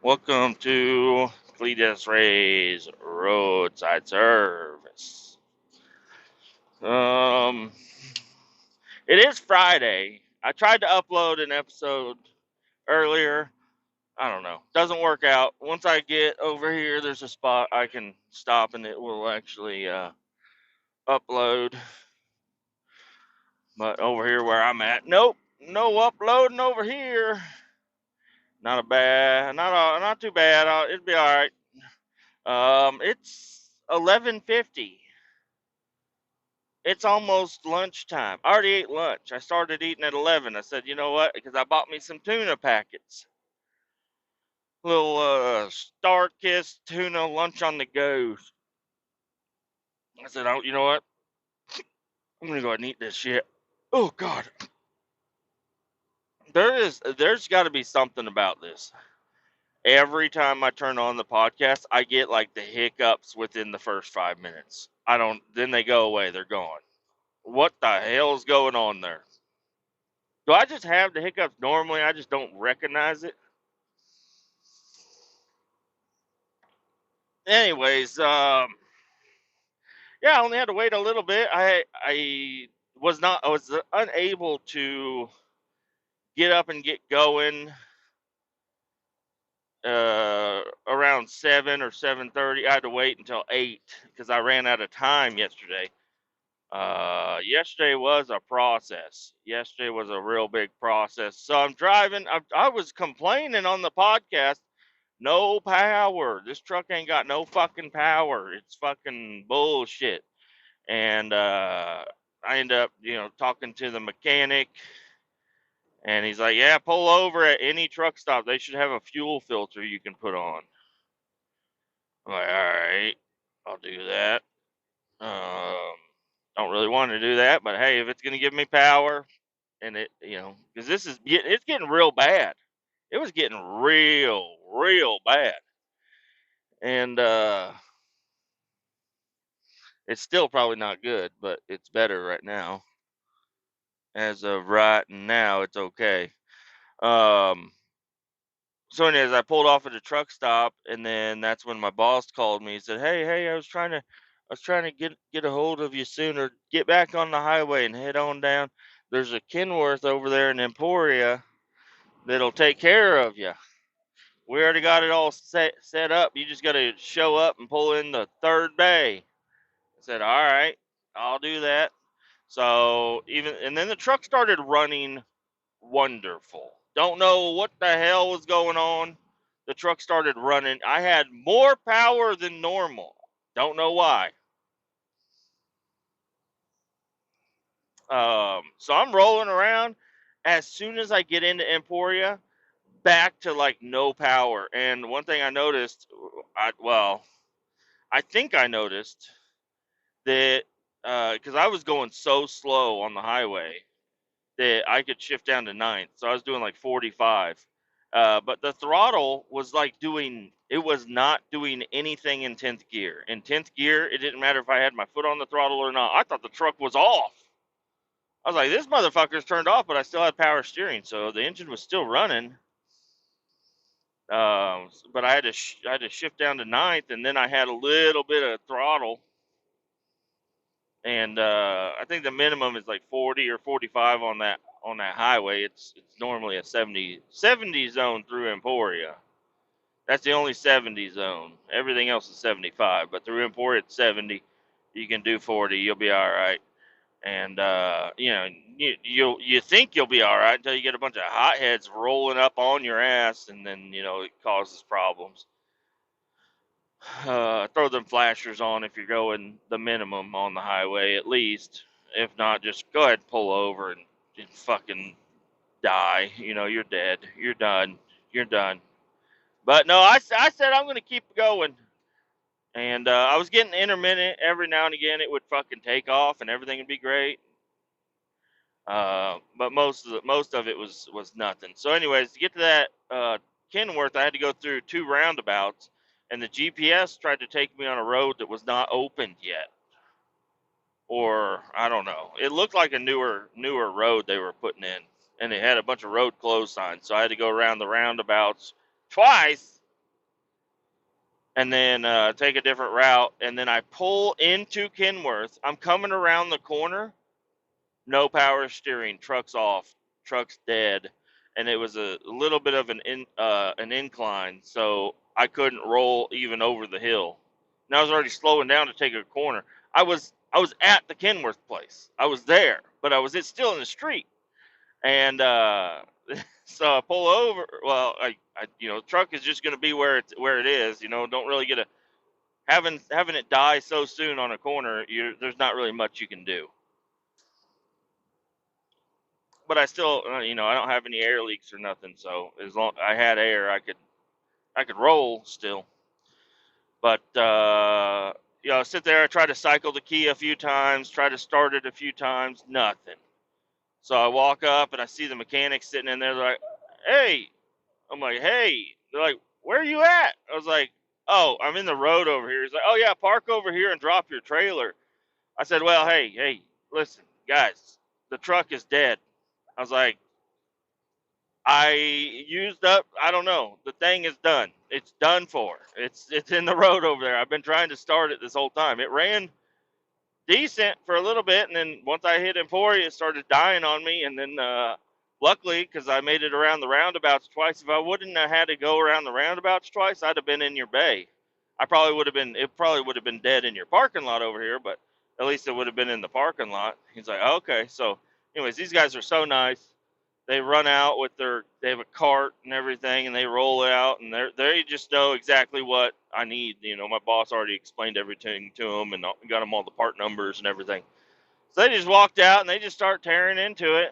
Welcome to Kletus Ray's Roadside Service. Um, it is Friday. I tried to upload an episode earlier. I don't know. Doesn't work out. Once I get over here, there's a spot I can stop and it will actually upload. But over here where I'm at, nope, no uploading over here. Not too bad. It'll be all right. It's 11:50. It's almost lunchtime. I already ate lunch. I started eating at 11. I said, you know what? Because I bought me some tuna packets. Little Star Kiss tuna lunch on the go. I said, oh, you know what? I'm going to go ahead and eat this shit. Oh, God. There's got to be something about this. Every time I turn on the podcast, I get like the hiccups within the first 5 minutes. Then they go away. They're gone. What the hell is going on there? Do I just have the hiccups normally? I just don't recognize it. Anyways, yeah, I only had to wait a little bit. I was unable to get up and get going around 7 or 7:30. I had to wait until 8 because I ran out of time yesterday. Yesterday was a process. Yesterday was a real big process. So I'm driving. I was complaining on the podcast. No power. This truck ain't got no fucking power. It's fucking bullshit. And I end up, talking to the mechanic, and he's like, "Yeah, pull over at any truck stop. They should have a fuel filter you can put on." I'm like, "All right, I'll do that." Um, don't really want to do that, but hey, if it's gonna give me power, and because it's getting real bad. It was getting real bad, and it's still probably not good, but it's better right now. As of right now, it's okay. Um, so anyways, I pulled off at a truck stop, and then that's when my boss called me. He said, "Hey, I was trying to get a hold of you sooner. Get back on the highway and head on down. There's a Kenworth over there in Emporia that'll take care of you. We already got it all set up. You just got to show up and pull in the third bay." I said, "All right, I'll do that." So and then the truck started running wonderful. Don't know what the hell was going on. The truck started running. I had more power than normal. Don't know why. So I'm rolling around. As soon as I get into Emporia, back to like no power. And one thing I noticed, I think I noticed that because I was going so slow on the highway that I could shift down to ninth. So I was doing like 45. But the throttle was like it was not doing anything in 10th gear. In 10th gear, it didn't matter if I had my foot on the throttle or not. I thought the truck was off. I was like, this motherfucker's turned off, but I still had power steering. So the engine was still running. But I had to shift down to ninth, and then I had a little bit of throttle. And I think the minimum is like 40 or 45 on that highway. It's normally a 70 zone through Emporia. That's the only 70 zone. Everything else is 75, but through Emporia it's 70. You can do 40, you'll be all right. And you think you'll be all right until you get a bunch of hotheads rolling up on your ass, and then it causes problems. Throw them flashers on if you're going the minimum on the highway at least. If not, just go ahead and pull over and fucking die. You're dead. You're done. You're done. But no, I said I'm going to keep going. And I was getting intermittent every now and again. It would fucking take off and everything would be great. But most of it was nothing. So, anyways, to get to that Kenworth, I had to go through two roundabouts, and the GPS tried to take me on a road that was not opened yet, or I don't know. It looked like a newer road they were putting in, and it had a bunch of road closed signs. So I had to go around the roundabouts twice and then take a different route. And then I pull into Kenworth. I'm coming around the corner, no power steering, truck's off, truck's dead, and it was a little bit of an incline, so I couldn't roll even over the hill. And I was already slowing down to take a corner. I was at the Kenworth place. I was there, but it's still in the street, and so I pull over. Well, the truck is just going to be where it is. Don't really get a having it die so soon on a corner. There's not really much you can do. But I still, I don't have any air leaks or nothing. So as long I had air, I could roll still. But sit there. I tried to cycle the key a few times, try to start it a few times, nothing. So I walk up and I see the mechanic sitting in there. They're like, "Hey," I'm like, "Hey." They're like, "Where are you at?" I was like, "Oh, I'm in the road over here." He's like, "Oh yeah, park over here and drop your trailer." I said, "Well, hey, listen, guys, the truck is dead." I was like, I used up. I don't know. The thing is done. It's done for. It's in the road over there. I've been trying to start it this whole time. It ran decent for a little bit, and then once I hit Emporia, it started dying on me. And then luckily, because I made it around the roundabouts twice. If I wouldn't have had to go around the roundabouts twice, I'd have been in your bay. I probably would have been. It probably would have been dead in your parking lot over here, but at least it would have been in the parking lot. He's like, okay. So, anyways, these guys are so nice. They run out with they have a cart and everything, and they roll it out, and they just know exactly what I need. My boss already explained everything to them and got them all the part numbers and everything. So they just walked out and they just start tearing into it,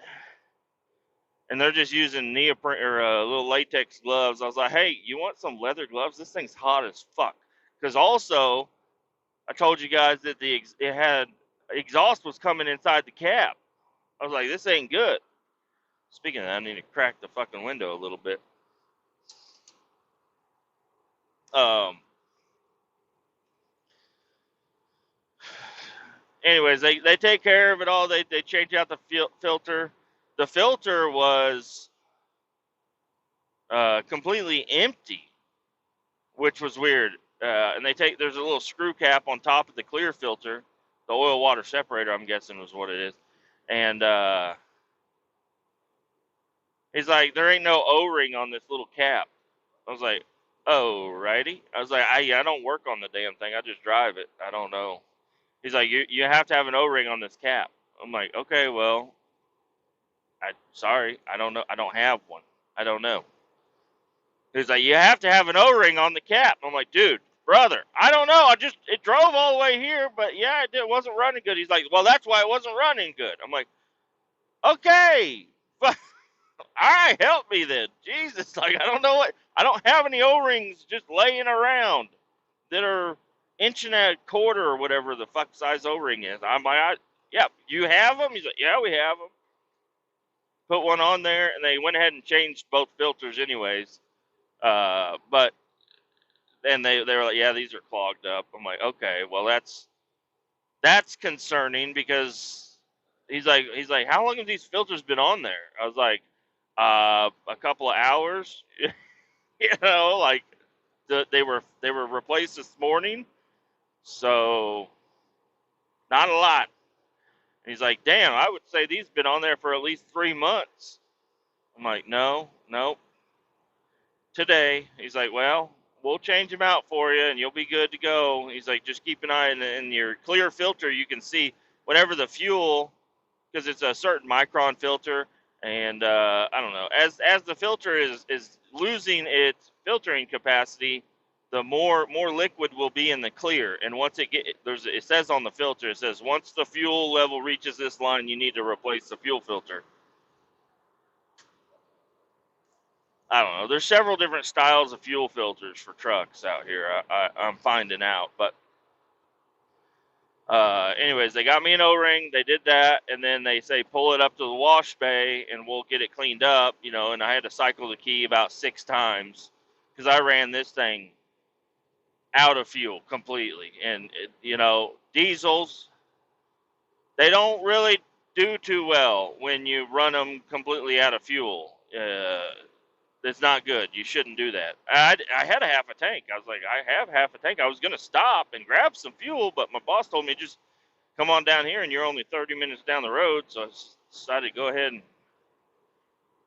and they're just using neoprene or little latex gloves. I was like, hey, you want some leather gloves? This thing's hot as fuck. Because also, I told you guys that it had exhaust was coming inside the cab. I was like, this ain't good. Speaking of that, I need to crack the fucking window a little bit. Um. Anyways, they take care of it all. They change out the filter. The filter was completely empty, which was weird. And there's a little screw cap on top of the clear filter, the oil water separator. I'm guessing was what it is. And he's like, there ain't no O-ring on this little cap. I was like, oh, righty. I was like, I don't work on the damn thing. I just drive it. I don't know. He's like, you have to have an O-ring on this cap. I'm like, okay, well, sorry, I don't know. I don't have one. I don't know. He's like, you have to have an O-ring on the cap. I'm like, dude, brother, I don't know. It drove all the way here, but yeah, it wasn't running good. He's like, well, that's why it wasn't running good. I'm like, okay, all right, help me then. Jesus, like, I don't have any O-rings just laying around that are inch and a quarter or whatever the fuck size O-ring is. I'm like, yeah, you have them? He's like, yeah, we have them. Put one on there, and they went ahead and changed both filters anyways. But then they were like, yeah, these are clogged up. I'm like, okay, well that's concerning because he's like, how long have these filters been on there? I was like, a couple of hours. Like they were replaced this morning, so not a lot. And he's like, damn, I would say these been on there for at least 3 months. I'm like, no, nope. Today. He's like, well, we'll change them out for you and you'll be good to go. He's like, just keep an eye in your clear filter. You can see whenever the fuel, because it's a certain micron filter, and I don't know, as the filter is losing its filtering capacity, the more liquid will be in the clear. And once it says on the filter, it says once the fuel level reaches this line, you need to replace the fuel filter. I don't know. There's several different styles of fuel filters for trucks out here. I'm finding out, but anyways, they got me an O-ring. They did that, and then they say pull it up to the wash bay, and we'll get it cleaned up. And I had to cycle the key about 6 times because I ran this thing out of fuel completely. And diesels, they don't really do too well when you run them completely out of fuel. It's not good. You shouldn't do that. I had a half a tank. I was like, I have half a tank. I was gonna stop and grab some fuel, but my boss told me just come on down here, and you're only 30 minutes down the road. So I decided to go ahead and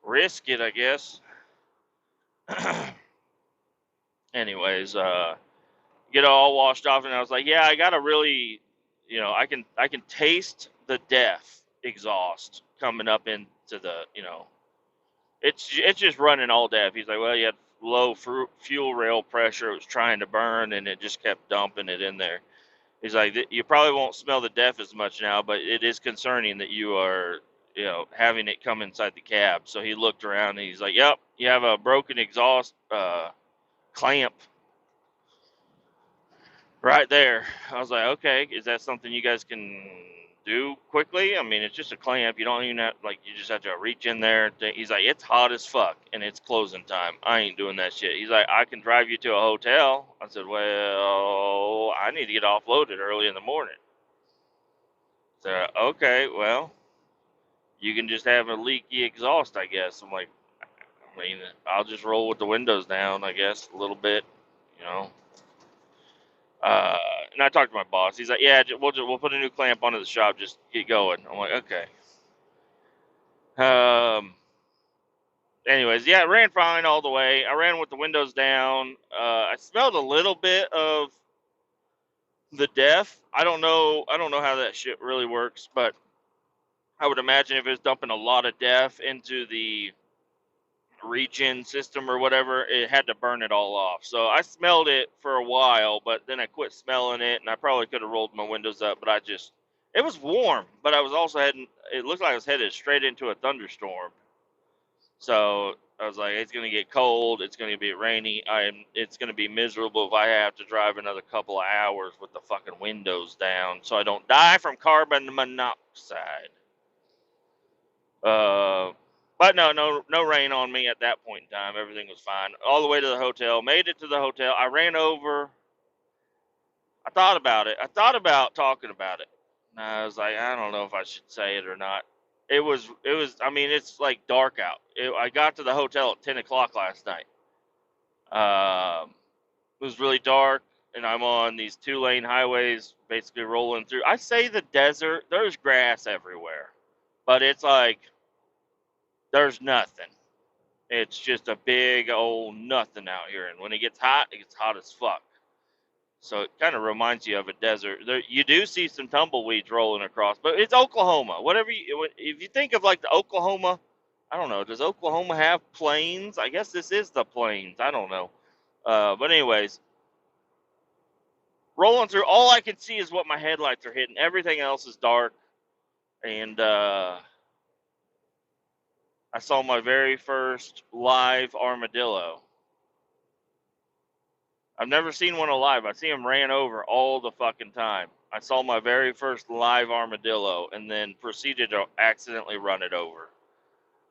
risk it, I guess. Anyways, get it all washed off, and I was like, yeah, I gotta really, I can taste the death exhaust coming up into the, it's just running all death. He's like, well, you had low fuel rail pressure. It was trying to burn, and it just kept dumping it in there. He's like, you probably won't smell the death as much now, but it is concerning that you are, having it come inside the cab. So he looked around, and he's like, yep, you have a broken exhaust clamp right there. I was like, okay, is that something you guys can do quickly? I mean, it's just a clamp. You don't even have, you just have to reach in there. He's like, it's hot as fuck, and it's closing time. I ain't doing that shit. He's like, I can drive you to a hotel. I said, well, I need to get offloaded early in the morning. So, okay, well, you can just have a leaky exhaust, I guess. I'm like, I mean, I'll just roll with the windows down, I guess, a little bit, you know. And I talked to my boss. He's like, yeah, we'll put a new clamp onto the shop. Just get going. I'm like, okay. Anyways, yeah, it ran fine all the way. I ran with the windows down. I smelled a little bit of the death. I don't know how that shit really works, but I would imagine if it's dumping a lot of death into the regen system or whatever, it had to burn it all off. So I smelled it for a while, but then I quit smelling it, and I probably could have rolled my windows up, but it was warm, but I was also it looked like I was headed straight into a thunderstorm. So I was like, it's going to get cold, it's going to be rainy, it's going to be miserable if I have to drive another couple of hours with the fucking windows down so I don't die from carbon monoxide. But no rain on me at that point in time. Everything was fine. All the way to the hotel. Made it to the hotel. I ran over. I thought about it. I thought about talking about it. And I was like, I don't know if I should say it or not. I mean, it's like dark out. I got to the hotel at 10 o'clock last night. It was really dark, and I'm on these 2-lane highways, basically rolling through. I say the desert. There's grass everywhere, but it's like there's nothing. It's just a big old nothing out here, and when it gets hot as fuck. So it kind of reminds you of a desert. You do see some tumbleweeds rolling across, but it's Oklahoma. If you think of like the Oklahoma, I don't know. Does Oklahoma have plains? I guess this is the plains. I don't know. But anyways, rolling through, all I can see is what my headlights are hitting. Everything else is dark, and I saw my very first live armadillo. I've never seen one alive. I see them ran over all the fucking time. I saw my very first live armadillo and then proceeded to accidentally run it over.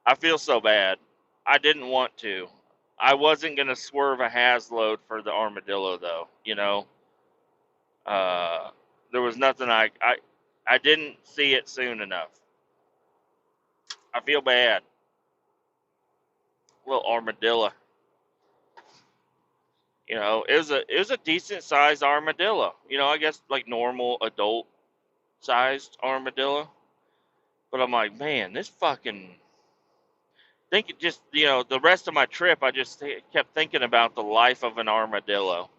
I feel so bad. I didn't want to. I wasn't going to swerve a Hasload for the armadillo, though. There was nothing I didn't see it soon enough. I feel bad. Little armadillo. It was a decent sized armadillo. I guess like normal adult sized armadillo. But I'm like, man, this fucking the rest of my trip, I just kept thinking about the life of an armadillo.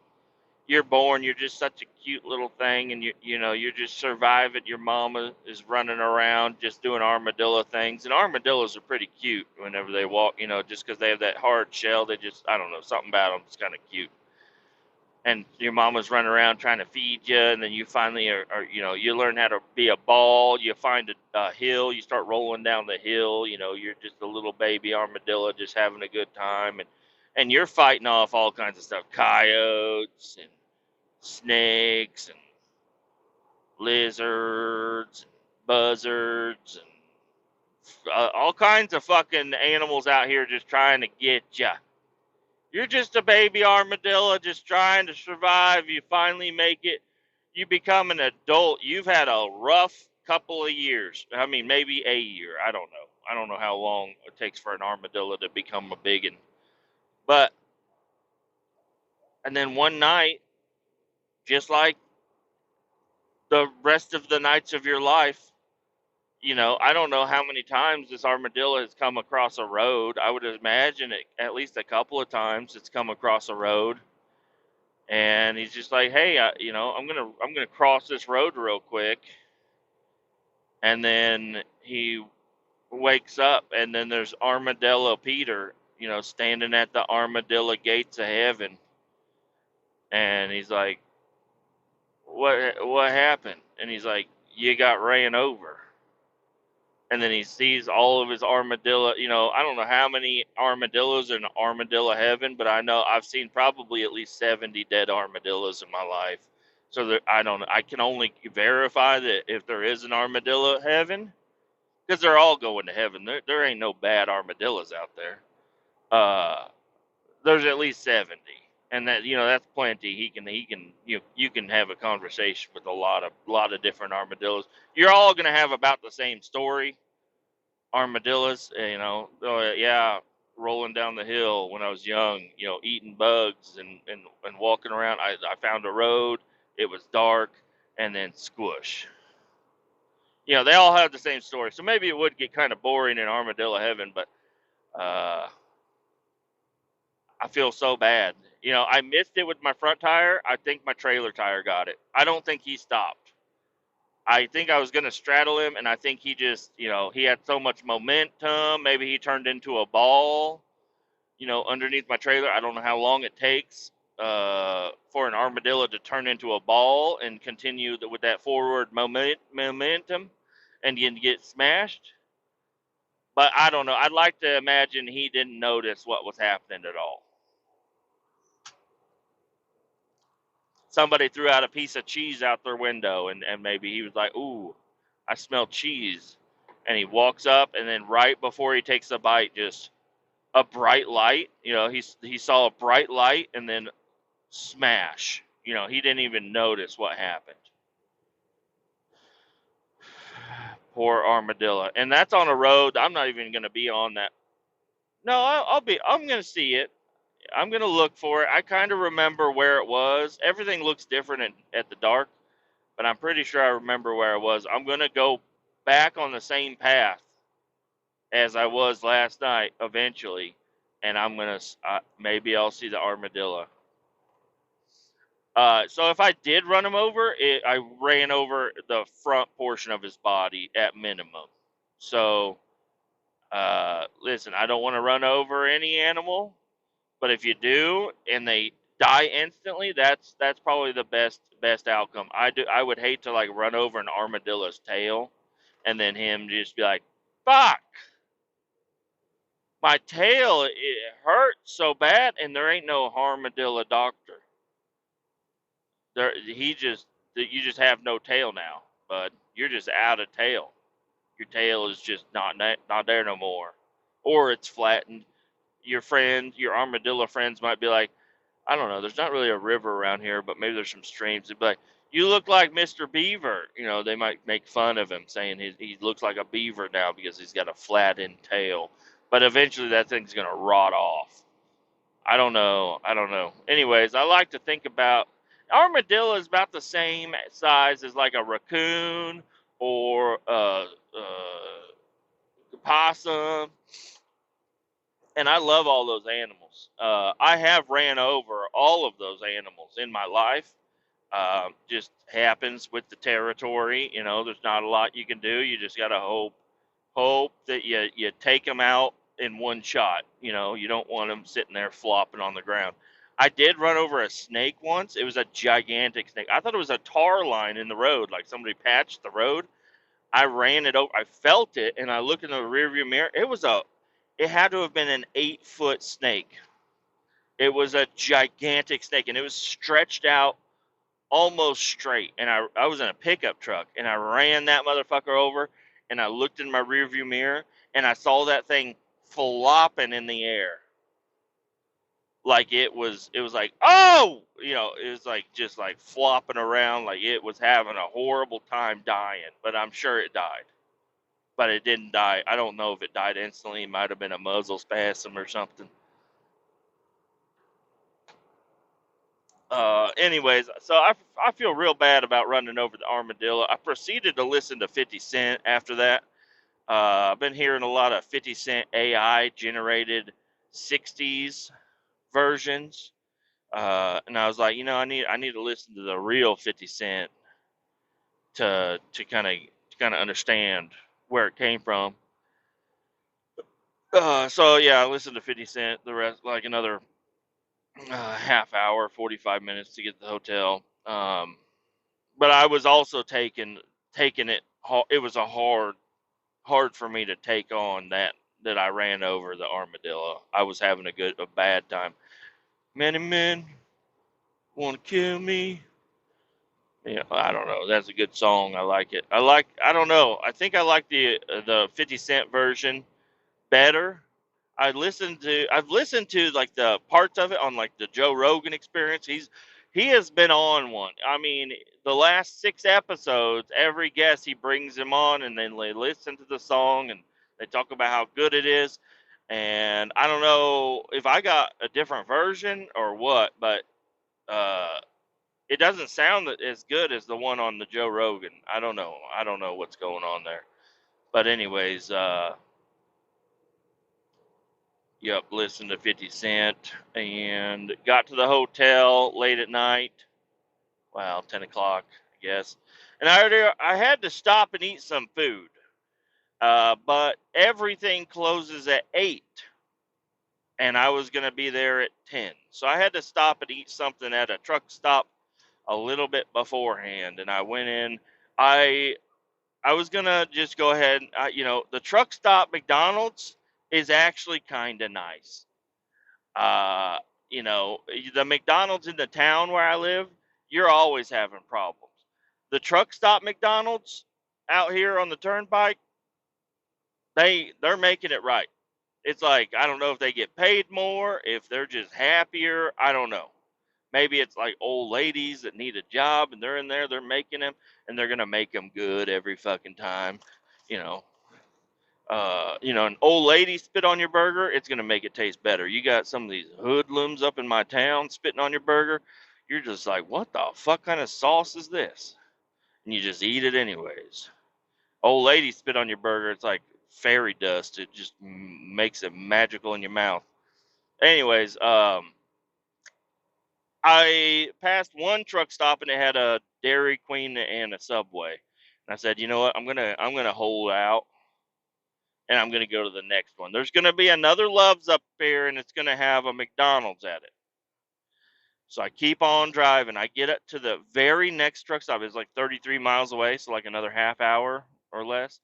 You're born, you're just such a cute little thing, and you're just surviving. Your mama is running around just doing armadillo things, and armadillos are pretty cute whenever they walk. Just because they have that hard shell, I don't know, something about them is kind of cute. And your mama's running around trying to feed you, and then you finally you learn how to be a ball. You find a hill, you start rolling down the hill. You're just a little baby armadillo just having a good time, and you're fighting off all kinds of stuff, coyotes and snakes and lizards and buzzards and all kinds of fucking animals out here just trying to get you. You're just a baby armadillo just trying to survive. You finally make it. You become an adult. You've had a rough couple of years. I mean, maybe a year. I don't know. I don't know how long it takes for an armadillo to become a biggin. But, and then one night, just like the rest of the nights of your life, I don't know how many times this armadillo has come across a road. I would imagine it at least a couple of times it's come across a road, and he's just like, "Hey, I'm gonna cross this road real quick," and then he wakes up, and then there's Armadillo Peter, standing at the Armadillo gates of heaven, and he's like, "What happened?" And he's like, "You got ran over." And then he sees all of his armadillo. I don't know how many armadillos are in armadillo heaven, but I know I've seen probably at least 70 dead armadillos in my life. So I don't. I can only verify that if there is an armadillo heaven, because they're all going to heaven. There ain't no bad armadillos out there. Uh, there's at least 70, and that's plenty. He can you can have a conversation with a lot of different armadillos. You're all gonna have about the same story. Armadillos, yeah, rolling down the hill when I was young, eating bugs and walking around. I found a road. It was dark, and then squish. They all have the same story. So maybe it would get kind of boring in armadillo heaven, but uh, I feel so bad. I missed it with my front tire. I think my trailer tire got it. I don't think he stopped. I think I was going to straddle him, and I think he just, he had so much momentum. Maybe he turned into a ball, underneath my trailer. I don't know how long it takes for an armadillo to turn into a ball and continue with that forward momentum and get smashed. But I don't know. I'd like to imagine he didn't notice what was happening at all. Somebody threw out a piece of cheese out their window, and maybe he was like, "Ooh, I smell cheese." And he walks up, and then right before he takes a bite, just a bright light. He saw a bright light, and then smash. He didn't even notice what happened. Poor armadillo, and that's on a road. I'm not even going to be on that. No, I'll be. I'm going to see it. I'm going to look for it. I kind of remember where it was. Everything looks different at the dark, but I'm pretty sure I remember where I was. I'm going to go back on the same path as I was last night eventually, and I'm going to maybe I'll see the armadillo. So if I did run him over, I ran over the front portion of his body at minimum. So listen, I don't want to run over any animal, but if you do and they die instantly, that's probably the best outcome. I would hate to like run over an armadillo's tail, and then him just be like, "Fuck, my tail it hurts so bad," and there ain't no armadillo doctor. There, you just have no tail now, bud. You're just out of tail. Your tail is just not there no more, or it's flattened. Your armadillo friends might be like, I don't know. There's not really a river around here, but maybe there's some streams. They'd be like, "You look like Mr. Beaver." They might make fun of him, saying he looks like a beaver now because he's got a flattened tail. But eventually, that thing's gonna rot off. I don't know. I don't know. Anyways, I like to think about armadillo is about the same size as like a raccoon or possum, and I love all those animals. I have ran over all of those animals in my life. Just happens with the territory. There's not a lot you can do. You just gotta hope that you take them out in one shot. You don't want them sitting there flopping on the ground. I did run over a snake once. It was a gigantic snake. I thought it was a tar line in the road, like somebody patched the road. I ran it over. I felt it, and I looked in the rearview mirror. It had to have been an 8-foot snake. It was a gigantic snake, and it was stretched out almost straight. And I was in a pickup truck, and I ran that motherfucker over, and I looked in my rearview mirror, and I saw that thing flopping in the air. Like it was like, oh, it was like just like flopping around, like it was having a horrible time dying. But I'm sure it died. But it didn't die. I don't know if it died instantly. It might have been a muzzle spasm or something. Anyways, so I feel real bad about running over the Armadillo. I proceeded to listen to 50 Cent after that. I've been hearing a lot of 50 Cent AI generated 60s versions. And I was like, I need to listen to the real 50 Cent to kind of understand where it came from. So yeah, I listened to 50 Cent. The rest, like another half hour, 45 minutes to get to the hotel. But I was also taking it. It was hard for me to take on that I ran over the Armadillo. I was having a bad time. Many men want to kill me. I don't know. That's a good song. I like it. I don't know. I think I like the 50 Cent version better. I've listened to like the parts of it on like the Joe Rogan Experience. He has been on one. I mean, the last 6 episodes, every guest he brings him on, and then they listen to the song and they talk about how good it is. And I don't know if I got a different version or what, but uh, it doesn't sound as good as the one on the Joe Rogan. I don't know. I don't know what's going on there. But anyways, yep, listened to 50 Cent and got to the hotel late at night. Well, 10 o'clock, I guess. And I had to stop and eat some food. But everything closes at 8, and I was going to be there at 10. So I had to stop and eat something at a truck stop a little bit beforehand. And I went in. I I was gonna just go ahead. The truck stop McDonald's is actually kind of nice. Uh, the McDonald's in the town where I live, you're always having problems. The truck stop McDonald's out here on the turnpike, they're making it right. It's like I don't know if they get paid more, if they're just happier. I don't know. Maybe it's like old ladies that need a job and they're in there, they're making them, and they're gonna make them good every fucking time. You know, an old lady spit on your burger, it's gonna make it taste better. You got some of these hoodlums up in my town spitting on your burger, you're just like, what the fuck kind of sauce is this? And you just eat it anyways. Old lady spit on your burger, it's like fairy dust. It just makes it magical in your mouth. Anyways, I passed one truck stop and it had a Dairy Queen and a Subway. And I said, you know what? I'm gonna hold out and I'm gonna go to the next one. There's gonna be another Love's up here and it's gonna have a McDonald's at it. So I keep on driving. I get up to the very next truck stop. It's like 33 miles away, so like another half hour or less.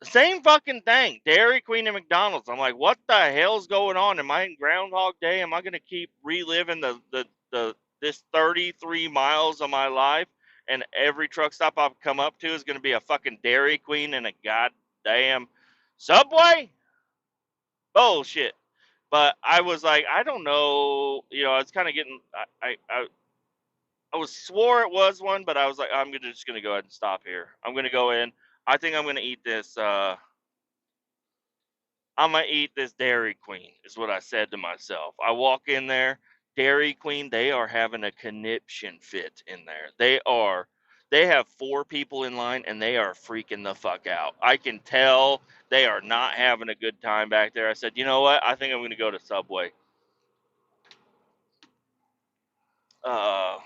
Same fucking thing. Dairy Queen and McDonald's. I'm like, what the hell's going on? Am I in Groundhog Day? Am I gonna keep reliving the this 33 miles of my life? And every truck stop I come up to is gonna be a fucking Dairy Queen and a goddamn Subway? Bullshit. But I was like, I don't know. I was kind of getting. I was swore it was one, but I was like, just gonna go ahead and stop here. I'm gonna go in. I think I'm gonna eat this. I'm gonna eat this Dairy Queen, is what I said to myself. I walk in there, Dairy Queen, they are having a conniption fit in there. They have 4 people in line and they are freaking the fuck out. I can tell they are not having a good time back there. I said, you know what? I think I'm gonna go to Subway. Uh,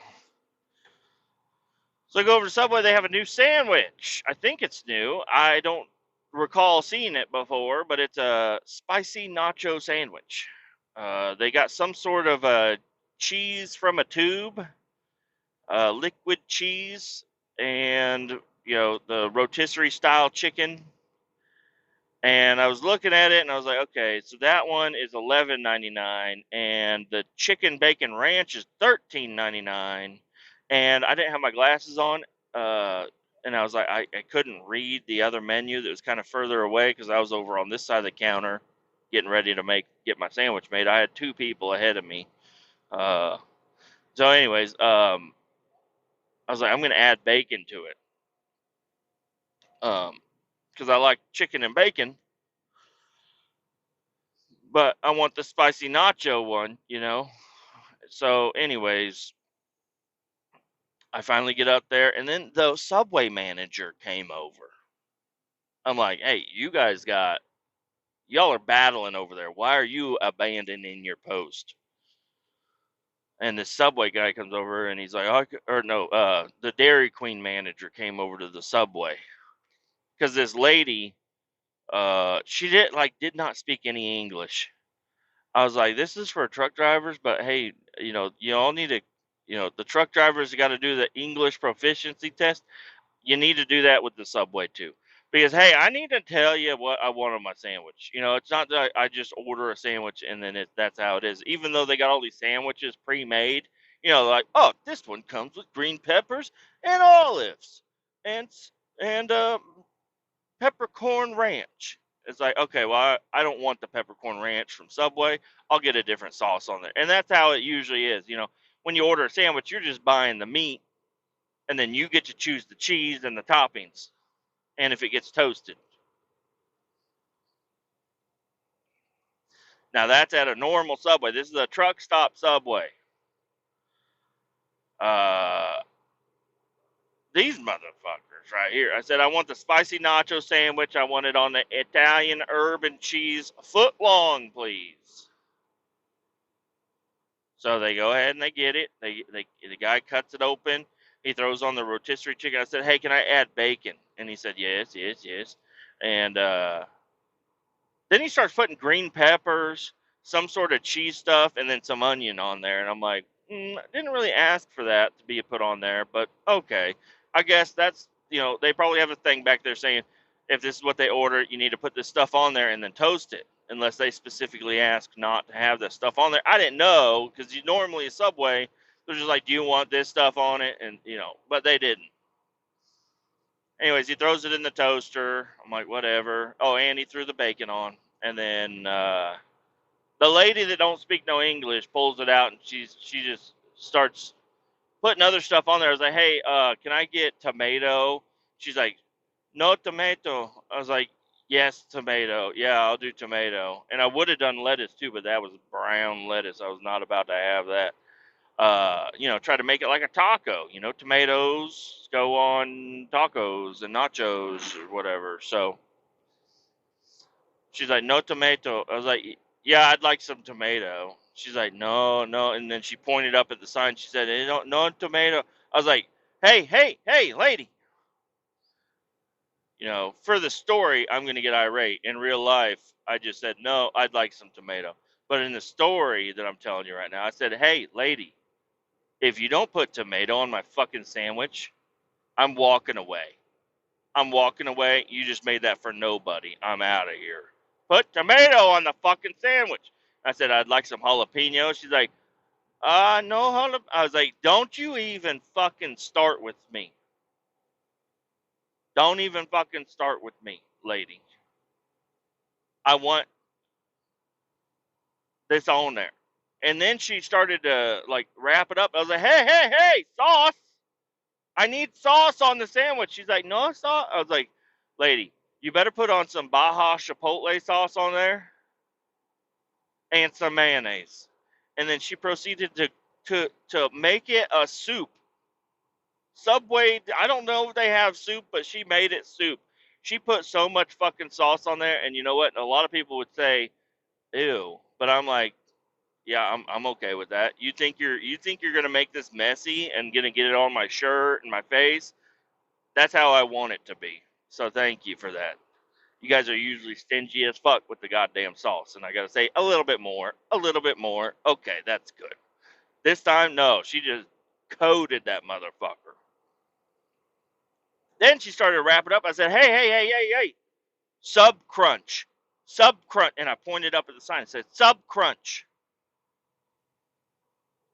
so I go over to Subway. They have a new sandwich. I think it's new. I don't recall seeing it before, but it's a spicy nacho sandwich. They got some sort of a cheese from a tube, liquid cheese, and the rotisserie style chicken. And I was looking at it, and I was like, okay, so that one is $11.99, and the chicken bacon ranch is $13.99. And I didn't have my glasses on, uh, and I was like, I couldn't read the other menu that was kind of further away because I was over on this side of the counter, getting ready to get my sandwich made. I had 2 people ahead of me. Uh, so, anyways, I was like, I'm gonna add bacon to it, because I like chicken and bacon, but I want the spicy nacho one. So, anyways, I finally get up there, and then the Subway manager came over. I'm like, hey, y'all are battling over there. Why are you abandoning your post? And the Subway guy comes over, and he's like, the Dairy Queen manager came over to the Subway because this lady, she did not speak any English. I was like, this is for truck drivers, but hey, you all need to, the truck drivers got to do the English proficiency test. You need to do that with the Subway too. Because hey, I need to tell you what I want on my sandwich. It's not that I just order a sandwich and then that's how it is. Even though they got all these sandwiches pre-made, like, oh, this one comes with green peppers and olives and peppercorn ranch. It's like, okay, well, I don't want the peppercorn ranch from Subway. I'll get a different sauce on there. And that's how it usually is. When you order a sandwich, you're just buying the meat, and then you get to choose the cheese and the toppings, and if it gets toasted. Now, that's at a normal Subway. This is a truck stop Subway. Uh, these motherfuckers right here. I said, I want the spicy nacho sandwich. I want it on the Italian herb and cheese foot long, please. So they go ahead and they get it. The guy cuts it open. He throws on the rotisserie chicken. I said, hey, can I add bacon? And he said, yes, yes, yes. And then he starts putting green peppers, some sort of cheese stuff, and then some onion on there. And I'm like, I didn't really ask for that to be put on there, but okay. I guess that's, they probably have a thing back there saying, if this is what they order, you need to put this stuff on there and then toast it, unless they specifically ask not to have that stuff on there. I didn't know, because normally a Subway, they're just like, do you want this stuff on it? And, but they didn't. Anyways, he throws it in the toaster. I'm like, whatever. Oh, and he threw the bacon on. And then the lady that don't speak no English pulls it out, and she just starts putting other stuff on there. I was like, hey, can I get tomato? She's like, no tomato. I was like, yes, tomato. Yeah, I'll do tomato. And I would have done lettuce too, but that was brown lettuce. I was not about to have that. Try to make it like a taco. Tomatoes go on tacos and nachos or whatever. So she's like, no tomato. I was like, yeah, I'd like some tomato. She's like, no, no. And then she pointed up at the sign. She said, no, no tomato. I was like, hey, hey, hey, lady. For the story, I'm going to get irate. In real life, I just said, no, I'd like some tomato. But in the story that I'm telling you right now, I said, hey, lady, if you don't put tomato on my fucking sandwich, I'm walking away. I'm walking away. You just made that for nobody. I'm out of here. Put tomato on the fucking sandwich. I said, I'd like some jalapeno. She's like, no jalapeno. I was like, don't you even fucking start with me. Don't even fucking start with me, lady. I want this on there. And then she started to wrap it up. I was like, hey, hey, hey, sauce. I need sauce on the sandwich. She's like, no sauce. I was like, lady, you better put on some Baja Chipotle sauce on there and some mayonnaise. And then she proceeded to make it a soup. Subway, I don't know if they have soup, but she made it soup. She put so much fucking sauce on there, and you know what? A lot of people would say, ew. But I'm like, yeah, I'm okay with that. You think you're gonna make this messy and gonna get it on my shirt and my face? That's how I want it to be. So thank you for that. You guys are usually stingy as fuck with the goddamn sauce, and I gotta say a little bit more, a little bit more. Okay, that's good. This time, no, she just coated that motherfucker. Then she started to wrap it up. I said, hey, hey, hey, hey, hey, sub crunch, and I pointed up at the sign and said, sub crunch.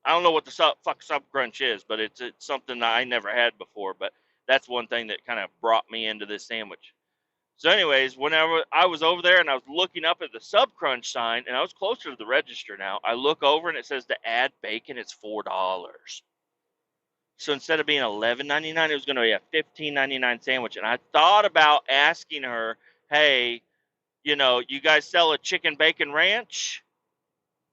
I don't know what the sub crunch is, but it's something that I never had before. But that's one thing that kind of brought me into this sandwich. So, anyways, whenever I was over there and I was looking up at the sub crunch sign, and I was closer to the register now, I look over and it says to add bacon, it's $4. So instead of being $11.99, it was going to be a $15.99 sandwich. And I thought about asking her, hey, you guys sell a chicken bacon ranch?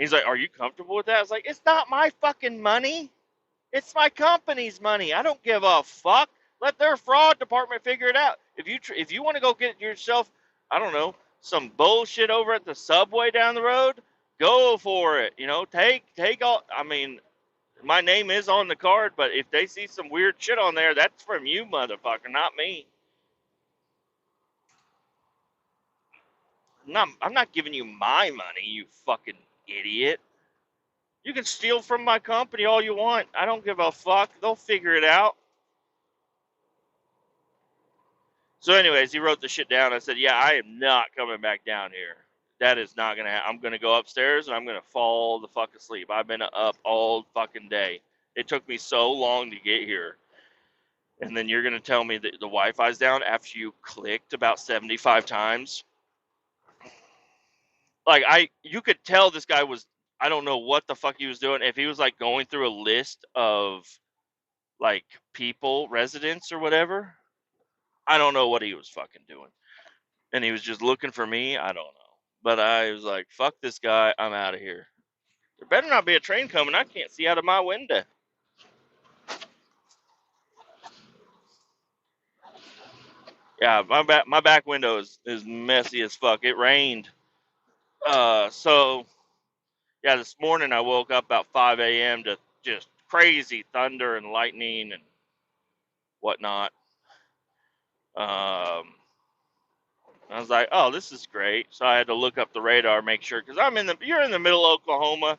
He's like, "Are you comfortable with that?" I was like, "It's not my fucking money. It's my company's money. I don't give a fuck. Let their fraud department figure it out. If you want to go get yourself, I don't know, some bullshit over at the subway down the road, go for it. You know, take all. I mean, my name is on the card, but if they see some weird shit on there, that's from you, motherfucker, not me. I'm not giving you my money, you fucking idiot. You can steal from my company all you want. I don't give a fuck. They'll figure it out." So, anyways, he wrote the shit down. I said, "Yeah, I am not coming back down here. That is not gonna happen. I'm gonna go upstairs and I'm gonna fall the fuck asleep. I've been up all fucking day. It took me so long to get here, and then you're gonna tell me that the Wi-Fi's down after you clicked about 75 times. Like you could tell this guy was. I don't know what the fuck he was doing. If he was like going through a list of like people, residents or whatever, I don't know what he was fucking doing. And he was just looking for me. I don't know. But I was like, fuck this guy. I'm out of here. There better not be a train coming. I can't see out of my window. Yeah, my back window is messy as fuck. It rained. So yeah, this morning I woke up about 5 a.m. to just crazy thunder and lightning and whatnot. Um, I was like, oh, this is great. So I had to look up the radar, make sure, because you're in the middle of Oklahoma.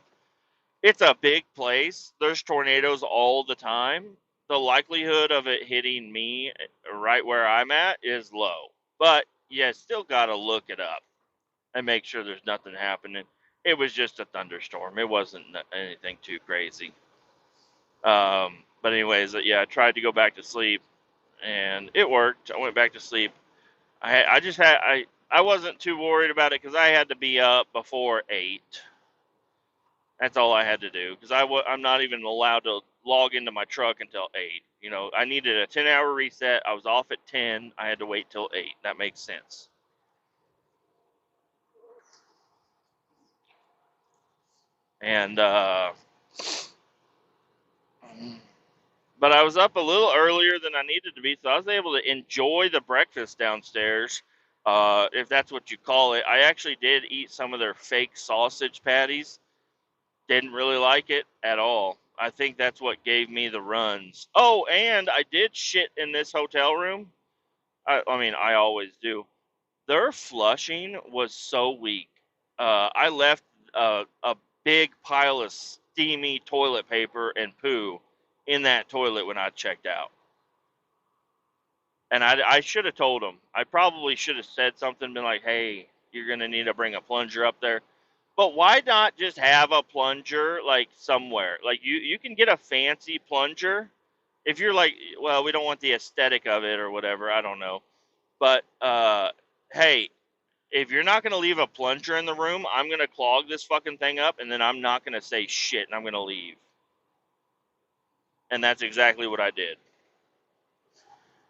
It's a big place. There's tornadoes all the time. The likelihood of it hitting me right where I'm at is low. But you still got to look it up and make sure there's nothing happening. It was just a thunderstorm. It wasn't anything too crazy. But anyways, yeah, I tried to go back to sleep and it worked. I went back to sleep. I wasn't too worried about it because I had to be up before 8. That's all I had to do because I'm not even allowed to log into my truck until 8. You know, I needed a 10-hour reset. I was off at 10. I had to wait till 8. That makes sense. And but I was up a little earlier than I needed to be, so I was able to enjoy the breakfast downstairs, if that's what you call it. I actually did eat some of their fake sausage patties. Didn't really like it at all. I think that's what gave me the runs. Oh, and I did shit in this hotel room. I mean, I always do. Their flushing was so weak. I left a big pile of steamy toilet paper and poo in that toilet when I checked out. And I should have told them. I probably should have said something, been like, hey, you're going to need to bring a plunger up there. But why not just have a plunger like somewhere? Like you can get a fancy plunger if you're like, well, we don't want the aesthetic of it or whatever. I don't know. But hey, if you're not going to leave a plunger in the room, I'm going to clog this fucking thing up and then I'm not going to say shit and I'm going to leave. And that's exactly what I did.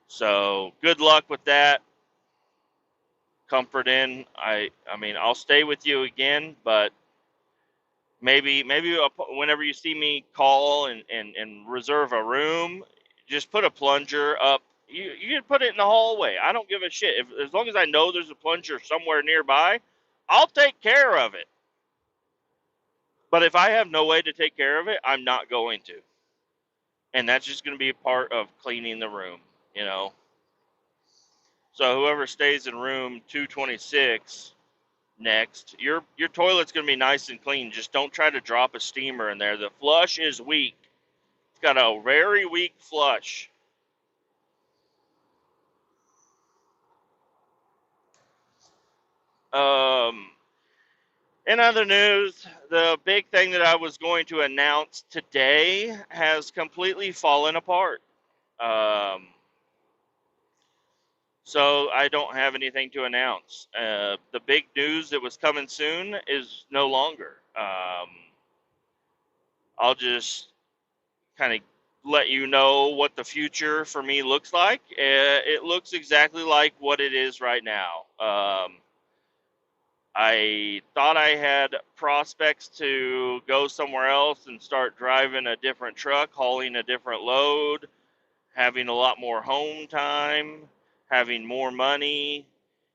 So good luck with that. Comfort in. I mean, I'll stay with you again, but maybe whenever you see me call and reserve a room, just put a plunger up. You can put it in the hallway. I don't give a shit. As long as I know there's a plunger somewhere nearby, I'll take care of it. But if I have no way to take care of it, I'm not going to. And that's just going to be a part of cleaning the room, you know. So whoever stays in room 226 next, your toilet's going to be nice and clean. Just don't try to drop a steamer in there. The flush is weak. It's got a very weak flush. In other news, the big thing that I was going to announce today has completely fallen apart. Um, so I don't have anything to announce. The big news that was coming soon is no longer. I'll just kind of let you know what the future for me looks like. It looks exactly like what it is right now. I thought I had prospects to go somewhere else and start driving a different truck, hauling a different load, having a lot more home time, having more money,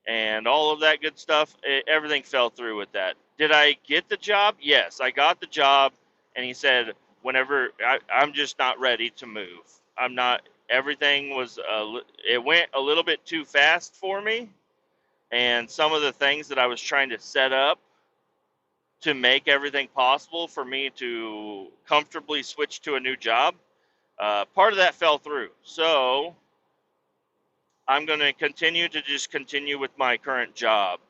and all of that good stuff. Everything fell through with that. Did I get the job? Yes, I got the job. And he said, whenever I'm just not ready to move. I'm not, everything was, it went a little bit too fast for me. And some of the things that I was trying to set up to make everything possible for me to comfortably switch to a new job, part of that fell through. So I'm going to continue with my current job,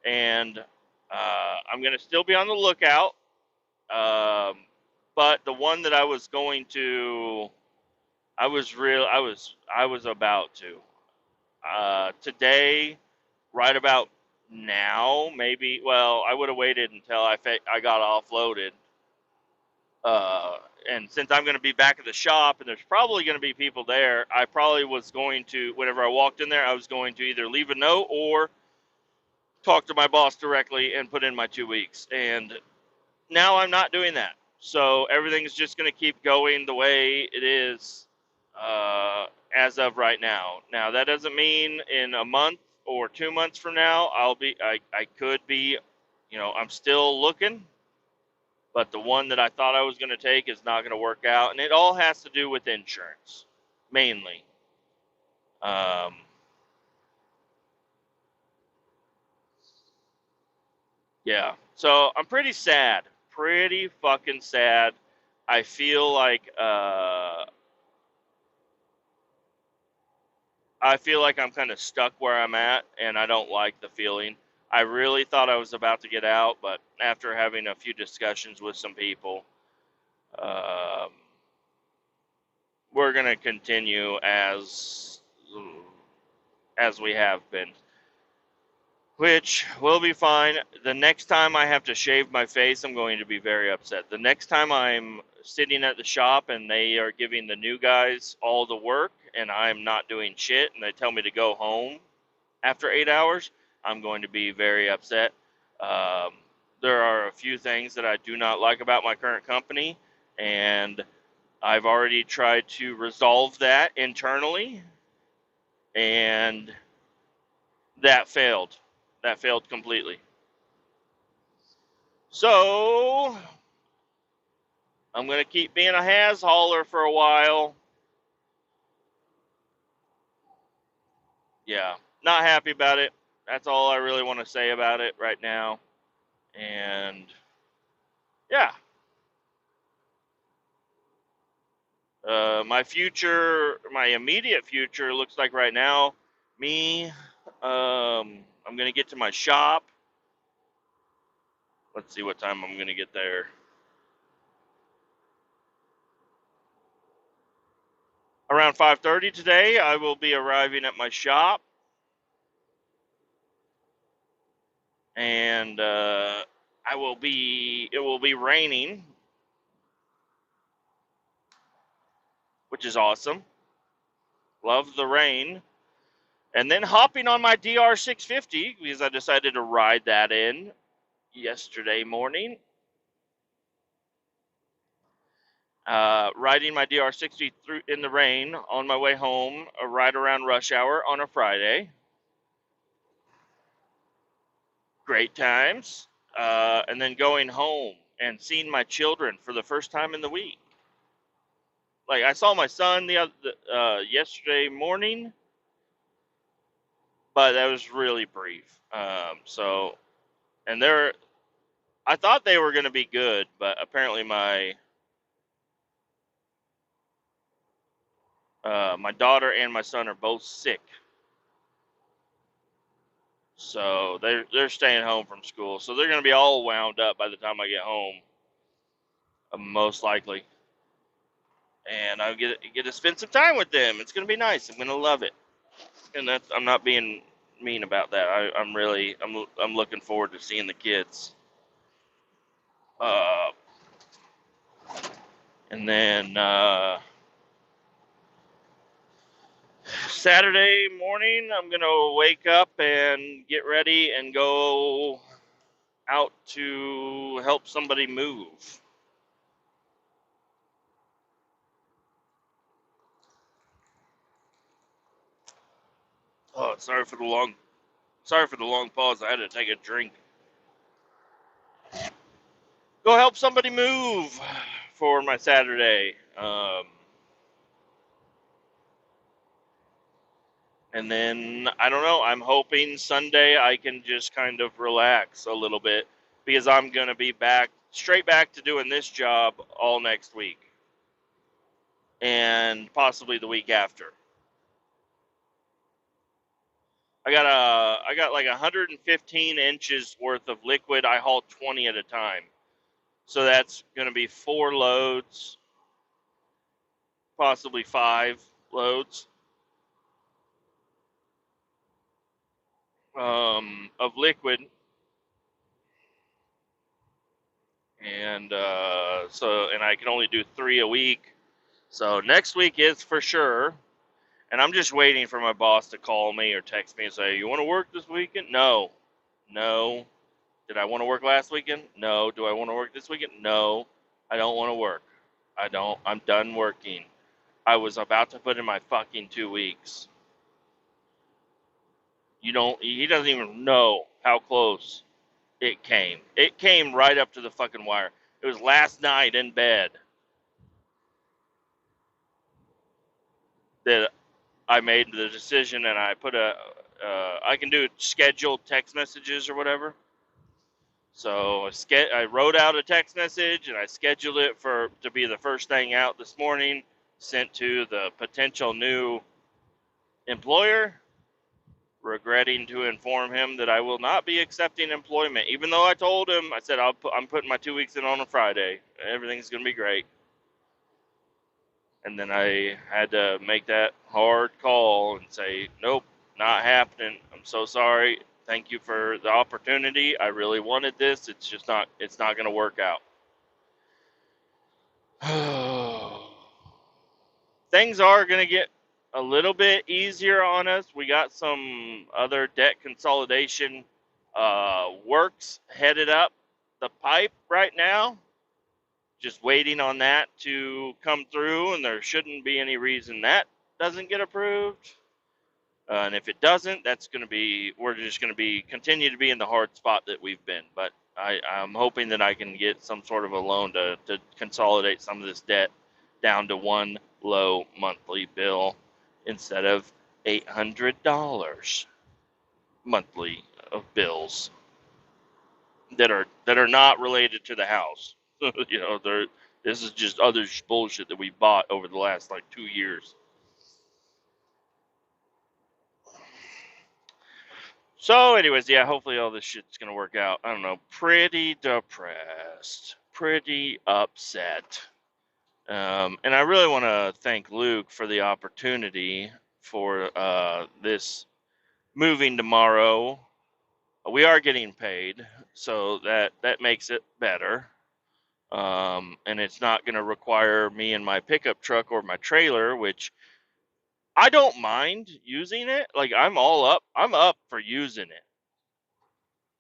and I'm going to still be on the lookout. But the one that I was going to, I was about to today, right about now, maybe. Well, I would have waited until I got offloaded. Uh, and since I'm going to be back at the shop and there's probably going to be people there, I probably was going to, whenever I walked in there, I was going to either leave a note or talk to my boss directly and put in my 2 weeks. And now I'm not doing that. So everything's just going to keep going the way it is as of right now. Now, that doesn't mean in a month or 2 months from now, I could be, I'm still looking. But the one that I thought I was going to take is not going to work out. And it all has to do with insurance, mainly. Um, yeah. So I'm pretty sad. Pretty fucking sad. I feel like I'm kind of stuck where I'm at, and I don't like the feeling. I really thought I was about to get out, but after having a few discussions with some people, um, we're gonna continue as we have been, which will be fine. The next time I have to shave my face, I'm going to be very upset. The next time I'm sitting at the shop and they are giving the new guys all the work and I'm not doing shit and they tell me to go home after 8 hours, I'm going to be very upset. Um, there are a few things that I do not like about my current company, and I've already tried to resolve that internally, and that failed. That failed completely. So I'm going to keep being a has hauler for a while. Yeah, not happy about it. That's all I really want to say about it right now. And yeah, my future, my immediate future looks like right now, me, I'm going to get to my shop. Let's see what time I'm going to get there. Around 5:30 today, I will be arriving at my shop. And it will be raining, which is awesome. Love the rain. And then hopping on my DR 650 because I decided to ride that in yesterday morning. Riding my DR 60 through in the rain on my way home, right around rush hour on a Friday. Great times. And then going home and seeing my children for the first time in the week. Like I saw my son yesterday morning, but that was really brief. And I thought they were going to be good, but apparently my daughter and my son are both sick, so they're staying home from school, so they're going to be all wound up by the time I get home, most likely, and I'll get to spend some time with them. It's going to be nice. I'm going to love it, and I'm not being mean about that. I'm looking forward to seeing the kids. Uh, and then Saturday morning, I'm gonna wake up and get ready and go out to help somebody move. Oh, sorry for the long pause. I had to take a drink. Go help somebody move for my Saturday. And then I don't know. I'm hoping Sunday I can just kind of relax a little bit because I'm gonna be straight back to doing this job all next week and possibly the week after. I got like 115 inches worth of liquid. I haul 20 at a time, so that's gonna be 4 loads, possibly 5 loads of liquid, and and I can only do 3 a week. So next week is for sure, and I'm just waiting for my boss to call me or text me and say, "You want to work this weekend?" No, no. Did I want to work last weekend? No. Do I want to work this weekend? No. I don't want to work. I don't. I'm done working. I was about to put in my fucking 2 weeks. You don't. He doesn't even know how close it came. It came right up to the fucking wire. It was last night in bed that I made the decision, and I put I can do scheduled text messages or whatever. So I wrote out a text message and I scheduled it to be the first thing out this morning, sent to the potential new employer, regretting to inform him that I will not be accepting employment. Even though I told him, I said I'm putting my 2 weeks in on a Friday. Everything's gonna be great. And then I had to make that hard call and say, nope, not happening. I'm so sorry. Thank you for the opportunity. I really wanted this. It's not going to work out. Things are going to get a little bit easier on us. We got some other debt consolidation works headed up the pipe right now. Just waiting on that to come through, and there shouldn't be any reason that doesn't get approved. And if it doesn't, we're just going to be continue to be in the hard spot that we've been. But I'm hoping that I can get some sort of a loan to consolidate some of this debt down to one low monthly bill instead of $800 monthly of bills that are not related to the house. This is just other bullshit that we bought over the last like 2 years. So, anyways, yeah, hopefully all this shit's gonna work out. I don't know, pretty depressed, pretty upset. And I really want to thank Luke for the opportunity for this moving tomorrow. We are getting paid, so that makes it better. And it's not going to require me and my pickup truck or my trailer, which I don't mind using it. Like I'm up for using it.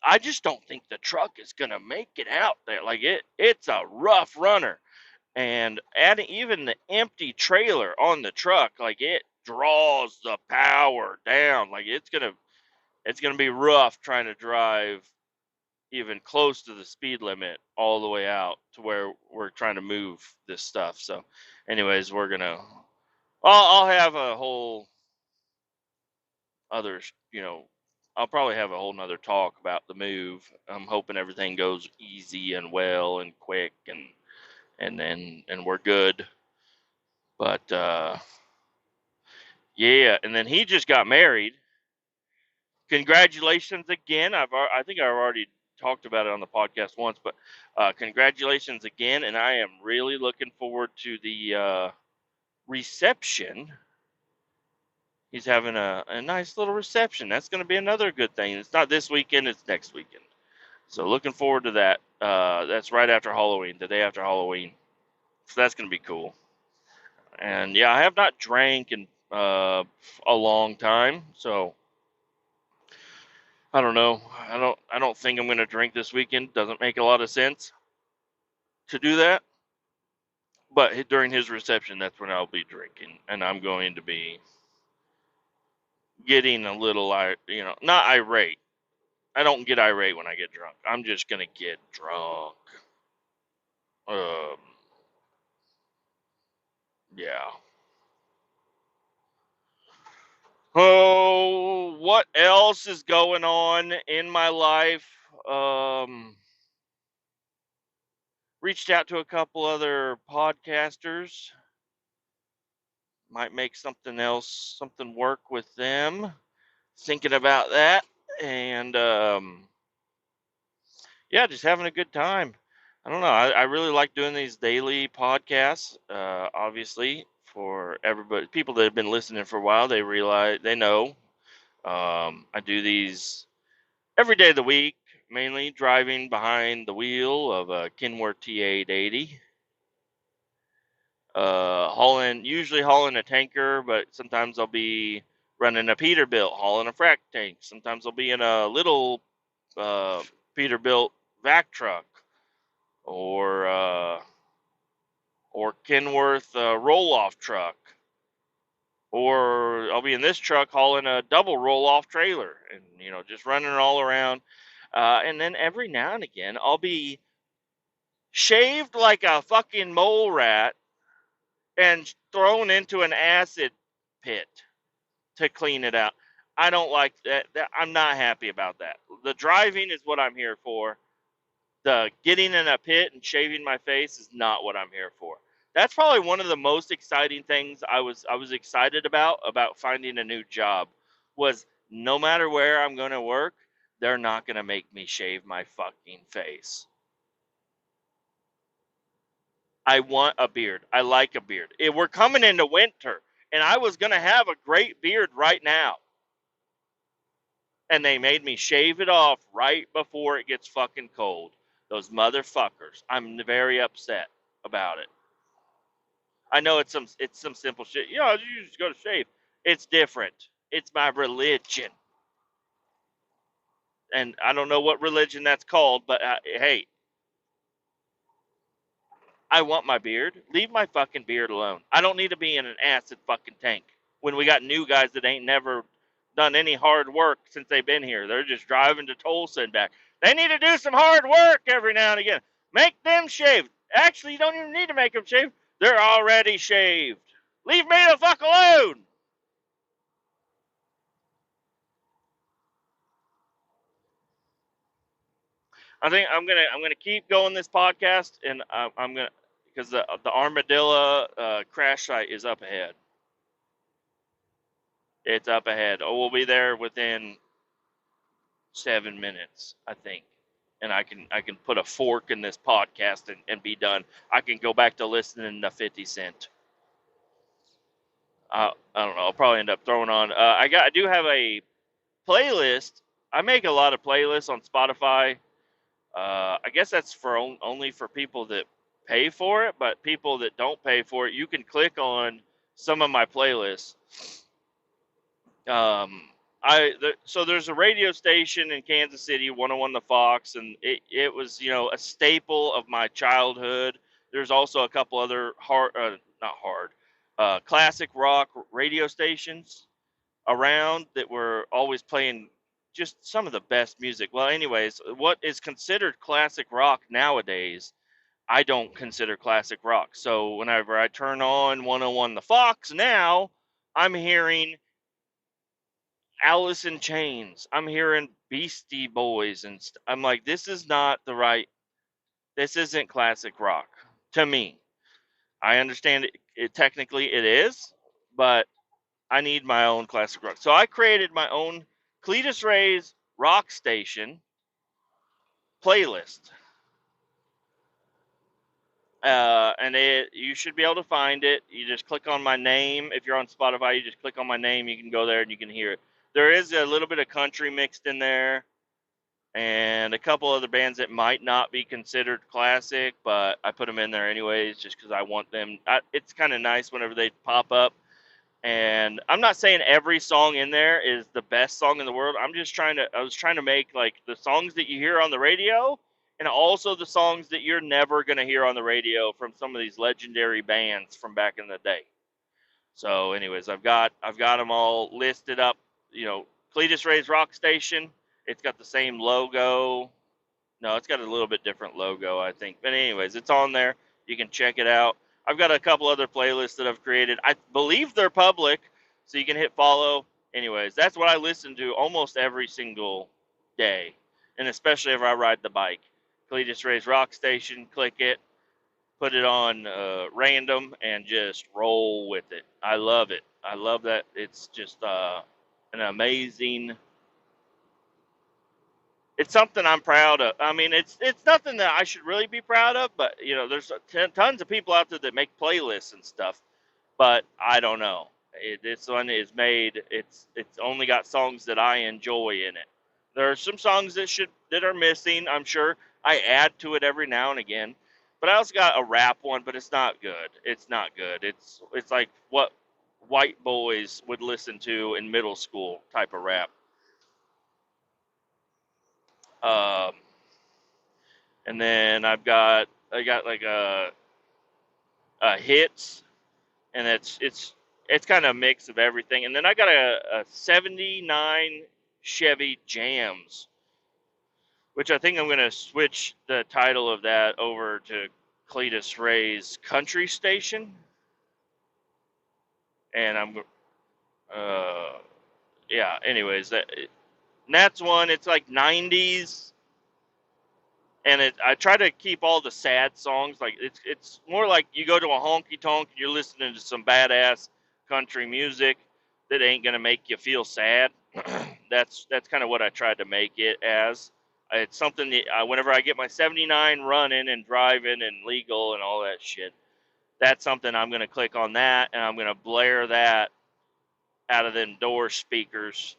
I just don't think the truck is going to make it out there. Like it's a rough runner. And adding even the empty trailer on the truck, like it draws the power down. Like it's gonna be rough trying to drive even close to the speed limit all the way out to where we're trying to move this stuff. So, anyways, I'll have a whole other, I'll probably have a whole nother talk about the move. I'm hoping everything goes easy and well and quick and we're good. But yeah, and then he just got married. Congratulations again. I think I've already talked about it on the podcast once, but congratulations again, and I am really looking forward to the reception. He's having a nice little reception. That's going to be another good thing. It's not this weekend; it's next weekend. So looking forward to that. That's right after Halloween, the day after Halloween. So that's going to be cool. And yeah, I have not drank in a long time, so I don't know. I don't think I'm going to drink this weekend. Doesn't make a lot of sense to do that. But during his reception, that's when I'll be drinking, and I'm going to be getting a little, not irate. I don't get irate when I get drunk. I'm just gonna get drunk. Um, yeah. Oh, what else is going on in my life? Um, Reached out to a couple other podcasters. Might make something work with them. Thinking about that, and yeah, just having a good time. I don't know. I really like doing these daily podcasts. Obviously, for everybody, people that have been listening for a while, they know. I do these every day of the week, mainly driving behind the wheel of a Kenworth T880, usually hauling a tanker, but sometimes I'll be running a Peterbilt, hauling a frac tank. Sometimes I'll be in a little uh, Peterbilt vac truck, or Kenworth roll off truck, or I'll be in this truck hauling a double roll off trailer, and just running it all around. And then every now and again, I'll be shaved like a fucking mole rat and thrown into an acid pit to clean it out. I don't like that. I'm not happy about that. The driving is what I'm here for. The getting in a pit and shaving my face is not what I'm here for. That's probably one of the most exciting things I was excited about finding a new job, was no matter where I'm going to work, they're not going to make me shave my fucking face. I want a beard. I like a beard. We're coming into winter, and I was going to have a great beard right now, and they made me shave it off right before it gets fucking cold. Those motherfuckers. I'm very upset about it. I know it's some simple shit. You just go to shave. It's different. It's my religion, and I don't know what religion that's called, but hey, I want my beard. Leave my fucking beard alone. I don't need to be in an acid fucking tank when we got new guys that ain't never done any hard work since they've been here. They're just driving to Tulsa and back. They need to do some hard work every now and again. Make them shave. Actually, you don't even need to make them shave. They're already shaved. Leave me the fuck alone. I think I'm gonna keep going this podcast, and I'm gonna, because the Armadillo crash site is up ahead. It's up ahead. Oh, we'll be there within 7 minutes, I think, and I can put a fork in this podcast and be done. I can go back to listening to 50 Cent. I don't know. I'll probably end up throwing on. I do have a playlist. I make a lot of playlists on Spotify. I guess that's only for people that pay for it, but people that don't pay for it, you can click on some of my playlists. Um, so there's a radio station in Kansas City, 101 The Fox, and it was a staple of my childhood. There's also a couple other not hard, classic rock radio stations around that were always playing just some of the best music. Well, anyways, what is considered classic rock nowadays, I don't consider classic rock. So whenever I turn on 101 The Fox now, I'm hearing Alice in Chains. I'm hearing Beastie Boys, and I'm like, this is not the right. This isn't classic rock to me. I understand technically it is, but I need my own classic rock. So I created my own Cletus Ray's Rock Station playlist, and you should be able to find it. You just click on my name. If you're on Spotify, you just click on my name. You can go there and you can hear it. There is a little bit of country mixed in there, and a couple other bands that might not be considered classic, but I put them in there anyways just because I want them. It's kind of nice whenever they pop up. And I'm not saying every song in there is the best song in the world. I was trying to make like the songs that you hear on the radio and also the songs that you're never going to hear on the radio from some of these legendary bands from back in the day. So anyways, I've got them all listed up, Cletus Ray's Rock Station. It's got the same logo. No, it's got a little bit different logo, I think. But anyways, it's on there. You can check it out. I've got a couple other playlists that I've created. I believe they're public, so you can hit follow. Anyways, that's what I listen to almost every single day, and especially if I ride the bike. Cletus Ray's Rock Station, click it, put it on random, and just roll with it. I love it. I love that. It's just an amazing, it's something I'm proud of. I mean, it's nothing that I should really be proud of, but there's tons of people out there that make playlists and stuff. But I don't know. This one is made. It's only got songs that I enjoy in it. There are some songs that are missing. I'm sure I add to it every now and again. But I also got a rap one, but it's not good. It's not good. It's like what white boys would listen to in middle school type of rap. Um, and then I got like a hits, and it's kind of a mix of everything. And then I got a '79 Chevy Jams, which I think I'm gonna switch the title of that over to Cletus Ray's Country Station, and uh yeah. Anyways, that's one. It's like '90s. And I try to keep all the sad songs. Like it's more like you go to a honky tonk and you're listening to some badass country music that ain't gonna make you feel sad. That's kind of what I tried to make it as. It's something that whenever I get my '79 running and driving and legal and all that shit, that's something I'm gonna click on that and I'm gonna blare that out of them door speakers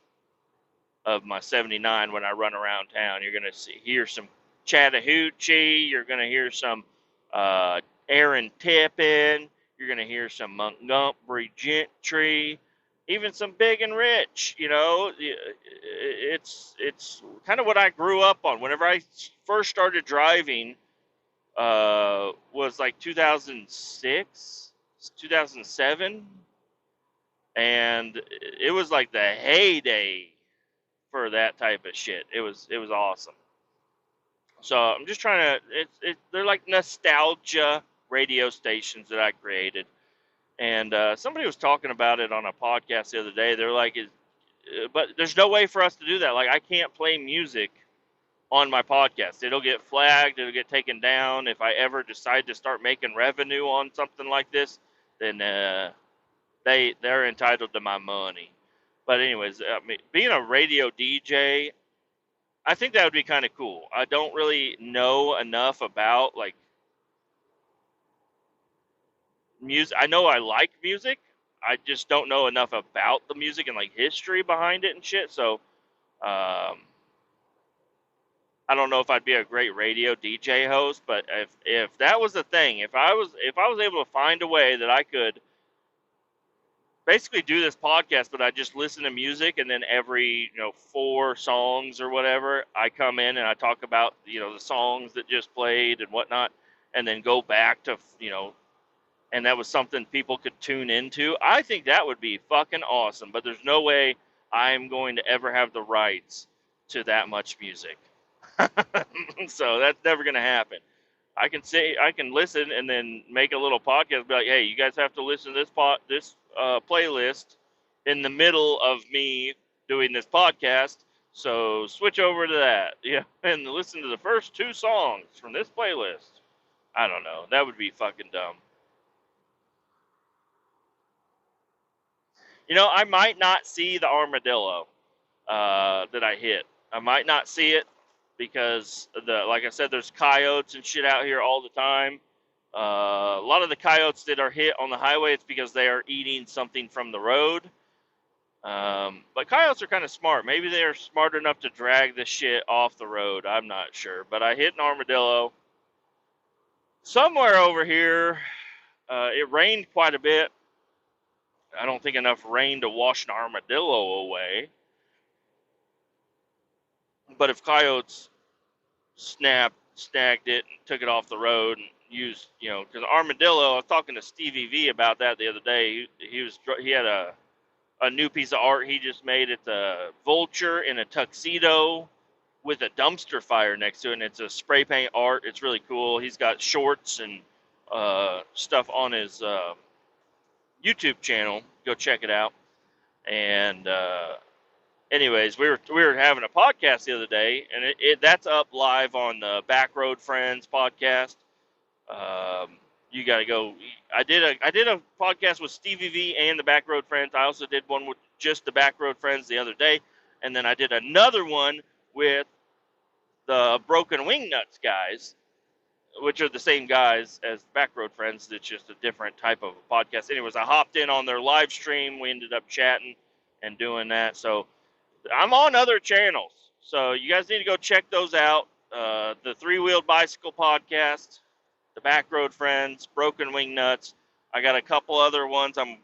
of my '79 when I run around town. You're gonna hear some Chattahoochee. You're gonna hear some Aaron Tippin. You're gonna hear some Montgomery Gentry, even some Big and Rich. It's kind of what I grew up on. Whenever I first started driving, was like 2006, 2007, and it was like the heyday for that type of shit. It was awesome. So I'm just trying to. They're like nostalgia radio stations that I created, and somebody was talking about it on a podcast the other day. They're like, but there's no way for us to do that. Like I can't play music on my podcast. It'll get flagged. It'll get taken down. If I ever decide to start making revenue on something like this, then they're entitled to my money. But anyways, I mean, being a radio DJ, I think that would be kind of cool. I don't really know enough about like music. I know I like music. I just don't know enough about the music and like history behind it and shit. So, I don't know if I'd be a great radio DJ host, but if that was the thing, if I was able to find a way that I could basically do this podcast, but I just listen to music, and then every 4 songs or whatever, I come in and I talk about the songs that just played and whatnot, and then go back to and that was something people could tune into. I think that would be fucking awesome, but there's no way I'm going to ever have the rights to that much music. So that's never gonna happen. I can listen and then make a little podcast, be like, hey, you guys have to listen to this playlist in the middle of me doing this podcast. So switch over to that, yeah, and listen to the first 2 songs from this playlist. I don't know. That would be fucking dumb. I might not see the armadillo that I hit. I might not see it because like I said, there's coyotes and shit out here all the time. A lot of the coyotes that are hit on the highway, it's because they are eating something from the road. But coyotes are kind of smart. Maybe they are smart enough to drag the shit off the road. I'm not sure. But I hit an armadillo somewhere over here. It rained quite a bit. I don't think enough rain to wash an armadillo away. But if coyotes snagged it and took it off the road and used, because armadillo, I was talking to Stevie V about that the other day. He had a new piece of art he just made. It's a vulture in a tuxedo with a dumpster fire next to it, and it's a spray paint art. It's really cool. He's got shorts and stuff on his YouTube channel. Go check it out. And anyways, we were having a podcast the other day, and that's up live on the Back Road Friends podcast. You got to go. I did a podcast with Stevie V and the Back Road Friends. I also did one with just the Back Road Friends the other day, and then I did another one with the Broken Wing Nuts guys, which are the same guys as Back Road Friends. It's just a different type of podcast. Anyways, I hopped in on their live stream. We ended up chatting and doing that. So I'm on other channels, so you guys need to go check those out. The Three Wheeled Bicycle Podcast, the Back Road Friends, Broken Wing Nuts. I got a couple other ones I'm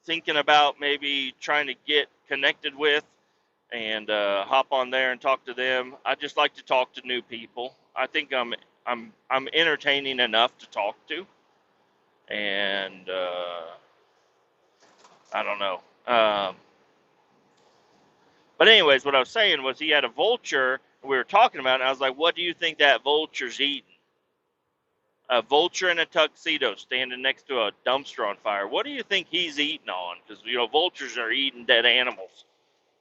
thinking about maybe trying to get connected with and hop on there and talk to them. I just like to talk to new people. I think I'm entertaining enough to talk to, and I don't know. But anyways, what I was saying was he had a vulture, and we were talking about it, and I was like, what do you think that vulture's eating? A vulture in a tuxedo standing next to a dumpster on fire. What do you think he's eating on? Because, vultures are eating dead animals.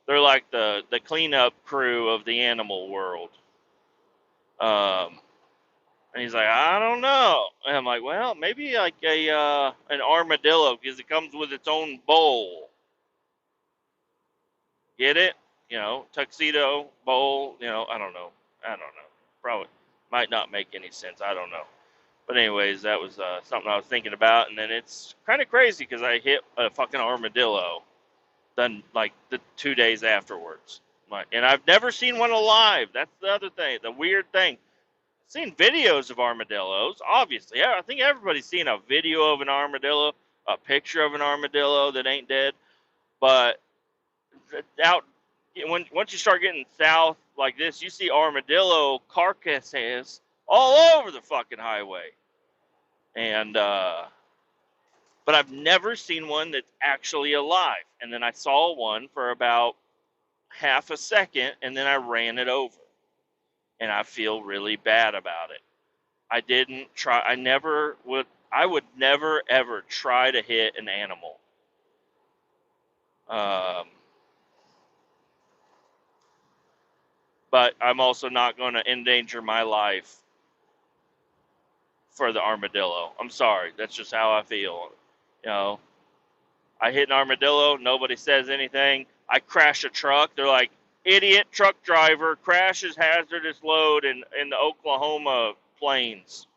They're like the cleanup crew of the animal world. And he's like, I don't know. And I'm like, well, maybe like an armadillo, because it comes with its own bowl. Get it? Tuxedo, bowl, I don't know. Probably might not make any sense. I don't know. But anyways, that was something I was thinking about. And then it's kind of crazy because I hit a fucking armadillo then like the 2 days afterwards. And I've never seen one alive. That's the other thing, the weird thing. I've seen videos of armadillos, obviously. I think everybody's seen a video of an armadillo, a picture of an armadillo that ain't dead. But once you start getting south like this, you see armadillo carcasses all over the fucking highway. And but I've never seen one that's actually alive. And then I saw one for about half a second, and then I ran it over. And I feel really bad about it. I didn't try. I would never ever try to hit an animal. But I'm also not going to endanger my life for the armadillo. I'm sorry. That's just how I feel. I hit an armadillo. Nobody says anything. I crash a truck. They're like, idiot truck driver crashes hazardous load in the Oklahoma plains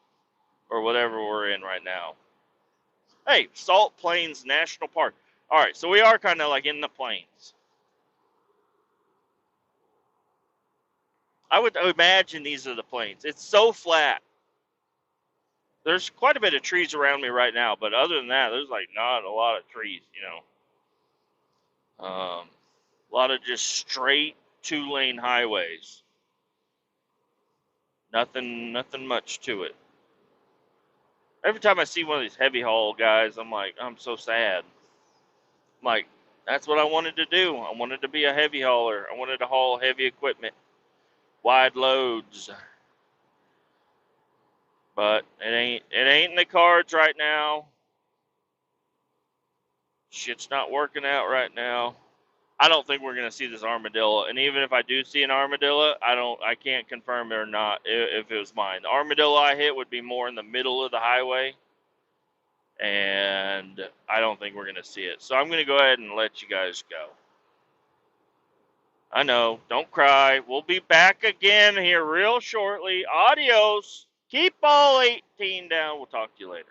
or whatever we're in right now. Hey, Salt Plains National Park. All right, so we are kind of like in the plains. I would imagine these are the plains. It's so flat. There's quite a bit of trees around me right now, but other than that, there's like not a lot of trees, A lot of just straight 2-lane highways. Nothing much to it. Every time I see one of these heavy haul guys, I'm like, I'm so sad. I'm like, that's what I wanted to do. I wanted to be a heavy hauler. I wanted to haul heavy equipment, wide loads. But it ain't in the cards right now. Shit's not working out right now. I don't think we're gonna see this armadillo. And even if I do see an armadillo, I can't confirm it or not if it was mine. The armadillo I hit would be more in the middle of the highway, and I don't think we're gonna see it. So I'm gonna go ahead and let you guys go. I know, don't cry. We'll be back again here real shortly. Adios. Keep all 18 down. We'll talk to you later.